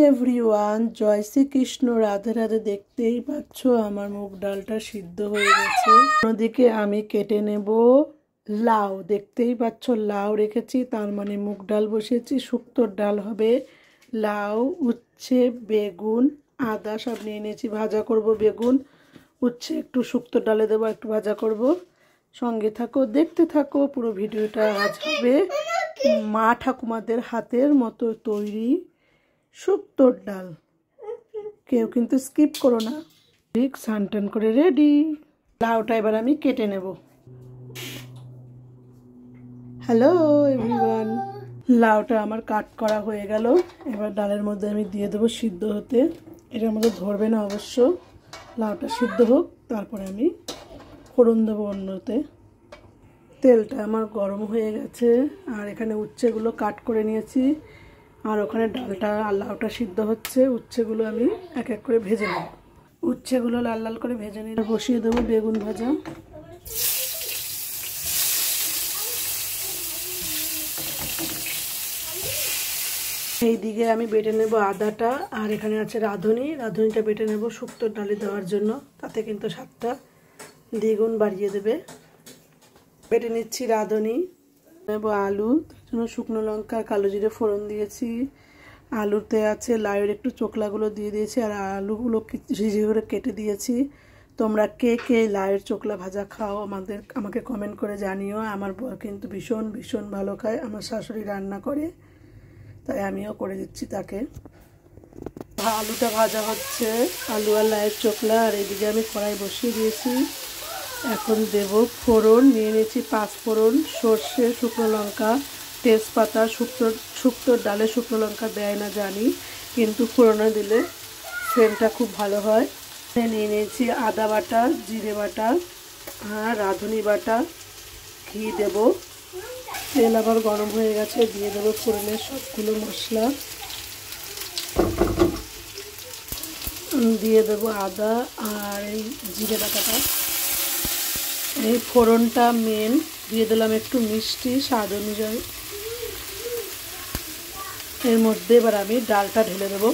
Everyone, জয় শ্রীকৃষ্ণ, রাধে রাধে। দেখতেই পাচ্ছ আমার মুগ ডালটা সিদ্ধ হয়ে গেছে। অন্যদিকে আমি কেটে নেব লাউ। দেখতেই পাচ্ছ লাউ রেখেছি, তার মানে মুগ ডাল বসিয়েছি। শুক্তোর ডাল হবে। লাউ, উচ্ছে, বেগুন, আদা সব নিয়ে নিয়েছি। ভাজা করব বেগুন, উচ্ছে একটু শুক্তোর ডালে দেবো, একটু ভাজা করব। সঙ্গে থাকো, দেখতে থাকো পুরো ভিডিওটা। আজ হবে মা ঠাকুমাদের হাতের মতো তৈরি শুক্তোর ডাল। কেউ কিন্তু স্কিপ করো না। ঠিক সানটান করে রেডি। লাউটা এবার আমি কেটে নেব। হ্যালো এভরিওয়ান, লাউটা আমার কাট করা হয়ে গেল। এবার ডালের মধ্যে আমি দিয়ে দেবো সিদ্ধ হতে। এটার মধ্যে ধরবে না অবশ্য। লাউটা সিদ্ধ হোক, তারপরে আমি ফোড়ন দেবো অন্যতে। তেলটা আমার গরম হয়ে গেছে, আর এখানে উচ্ছেগুলো কাট করে নিয়েছি, আর ওখানে ডালটা আর লাউটা সিদ্ধ হচ্ছে। উচ্ছেগুলো আমি এক এক করে ভেজে নেব। উচ্ছেগুলো লাল লাল করে ভেজে নিয়ে বসিয়ে দেবো বেগুন ভাজা। এই দিকে আমি বেটে নেব আদাটা, আর এখানে আছে রাঁধুনিটা বেটে নেব শুক্তোর ডালে দেওয়ার জন্য। তাতে কিন্তু স্বাদটা দ্বিগুণ বাড়িয়ে দেবে। বেটে নিচ্ছি রাঁধুনি। নেব আলু, তার জন্য শুকনো লঙ্কা কালো জিরে ফোড়ন দিয়েছি। আলুতে আছে লাউয়ের একটু চোকলাগুলো দিয়ে দিয়েছি, আর আলুগুলো ঝিঝি করে কেটে দিয়েছি। তোমরা কে কে লাউয়ের চোকলা ভাজা খাও আমাকে কমেন্ট করে জানিও। আমার বর কিন্তু ভীষণ ভীষণ ভালো খায়। আমার শাশুড়ি রান্না করে, তাই আমিও করে দিচ্ছি তাকে। আলুটা ভাজা হচ্ছে, আলু আর লাউয়ের চোকলা। আর এদিকে আমি কড়াই বসিয়ে দিয়েছি। এখন দেব ফোড়ন। নিয়ে নিয়েছি 5 ফোড়ন, সর্ষে, শুকনো লঙ্কা, তেজপাতা। শুক্তোর ডালে শুকনো লঙ্কা দেয় না জানি, কিন্তু ফোড়নে দিলে সেন্টটা খুব ভালো হয়। নিয়ে নিয়েছি আদা বাটা, জিরে বাটা, আর রাঁধুনি বাটা। ঘি দেব। তেল আবার গরম হয়ে গেছে, দিয়ে দেবো ফোড়নের সবগুলো মশলা। দিয়ে দেবো আদা আর এই জিরে বাটাটা। এই ফোড়নটা মেন। দিয়ে দিলাম একটু মিষ্টি স্বাদ অনুযায়ী। এর মধ্যে এবার আমি ডালটা ঢেলে দেবো।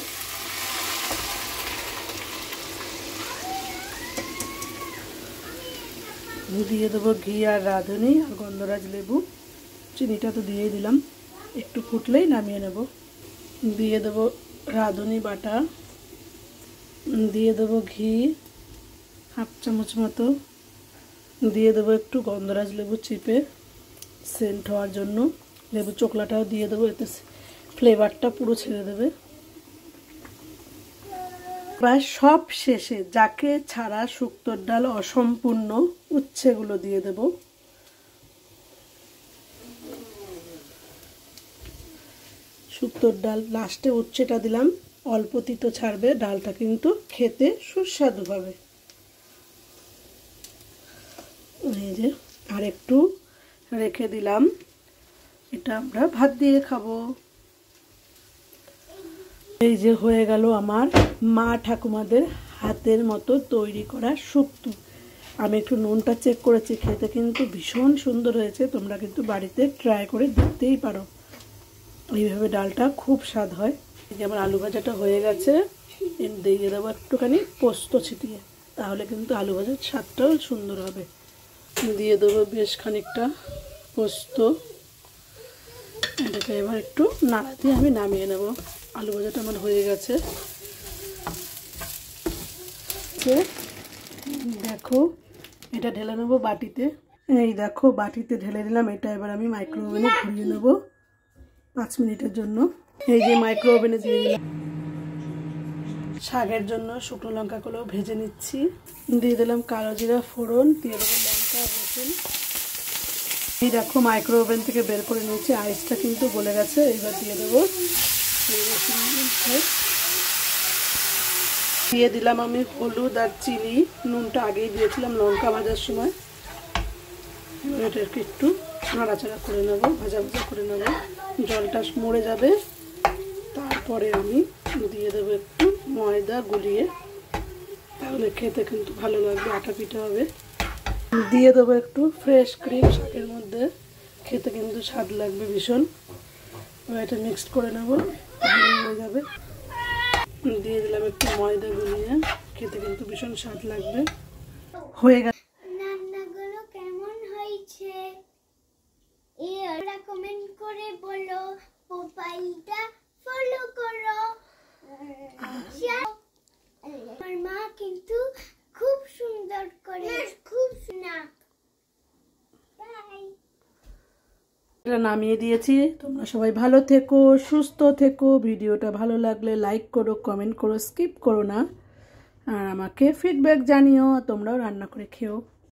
দিয়ে দেবো ঘি আর রাঁধুনি আর গন্ধরাজ লেবু। চিনিটা তো দিয়েই দিলাম, একটু ফুটলেই নামিয়ে নেব। দিয়ে দেবো রাঁধুনি বাটা, দিয়ে দেবো ঘি 1/2 চামচ মতো, দিয়ে দেবো একটু গন্ধরাজ লেবু চিপে সেন্ট হওয়ার জন্য। লেবু চোকলাটাও দিয়ে দেবো, এতে ফ্লেভারটা পুরো ছেড়ে দেবে। প্রায় সব শেষে যাকে ছাড়া শুক্তোর ডাল অসম্পূর্ণ, উচ্ছেগুলো দিয়ে দেব। শুক্তোর ডাল লাস্টে উচ্ছেটা দিলাম, অল্প তিতো ছাড়বে। ডালটা কিন্তু খেতে সুস্বাদু হবে। এই যে আর একটু রেখে দিলাম, এটা আমরা ভাত দিয়ে খাবো। এই যে হয়ে গেল আমার মা ঠাকুমাদের হাতের মতো তৈরি করা শুক্তো। আমি একটু নুনটা চেক করেছি, খেতে কিন্তু ভীষণ সুন্দর হয়েছে। তোমরা কিন্তু বাড়িতে ট্রাই করে দেখতেই পারো। এইভাবে ডালটা খুব স্বাদ হয়। এই যে আমার আলু ভাজাটা হয়ে গেছে, দিয়ে দেবো একটুখানি পোস্ত ছিটিয়ে, তাহলে কিন্তু আলু ভাজার স্বাদটাও সুন্দর হবে। দিয়ে দেবো বেশ খানিকটা পোস্ত। এটাকে এবার একটু নাড়া দিয়ে আমি নামিয়ে নেব। আলু ভাজাটা আমার হয়ে গেছে। দেখো, এটা ঢেলে নেবো বাটিতে। এই দেখো বাটিতে ঢেলে দিলাম। এটা এবার আমি মাইক্রো ওভেনে ঘুরিয়ে নেব 5 মিনিটের জন্য। এই যে মাইক্রো ওভেনে দিয়ে দিলাম। শাকের জন্য শুকনো লঙ্কাগুলো ভেজে নিচ্ছি। দিয়ে দিলাম কালো জিরা ফোড়ন, দিয়ে দেবো লঙ্কা রসুন। এই দেখো মাইক্রো ওভেন থেকে বের করে নিয়েছি, আইসটা কিন্তু গলে গেছে। এবার দিয়ে দেবো, দিয়ে দিলাম আমি হলুদ আর চিনি। নুনটা আগেই দিয়েছিলাম লঙ্কা ভাজার সময়। এবার এটাকে একটু নাড়াচাড়া করে নেবো, ভাজা ভাজা করে নেবো। জলটা মরে যাবে, তারপরে আমি দিয়ে দেবো একটু ময়দা গুলিয়ে, তাহলে খেতে কিন্তু ভালো লাগবে, আটা পিঠা হবে। দিয়ে দেবো একটু ফ্রেশ ক্রিম শাকের মধ্যে, খেতে কিন্তু স্বাদ লাগবে ভীষণ। এবার এটা মিক্সড করে নেবো, ভালো হয়ে যাবে। দিয়ে দিলাম একটু ময়দা গুলিয়ে, খেতে কিন্তু ভীষণ স্বাদ লাগবে। হয়ে গেল। রান্নাগুলো কেমন হয়েছে এরা কমেন্ট করে বলো, প্রোফাইলটা ফলো করো। আমার মা কিন্তু খুব সুন্দর করে, খুব সুন্দর। এটা নামিয়ে দিয়েছি। তোমরা সবাই ভালো থেকো, সুস্থ থেকো। ভিডিওটা ভালো লাগলে লাইক করো, কমেন্ট করো, স্কিপ করো না। আর আমাকে ফিডব্যাক জানিও। তোমরাও রান্না করে খেও।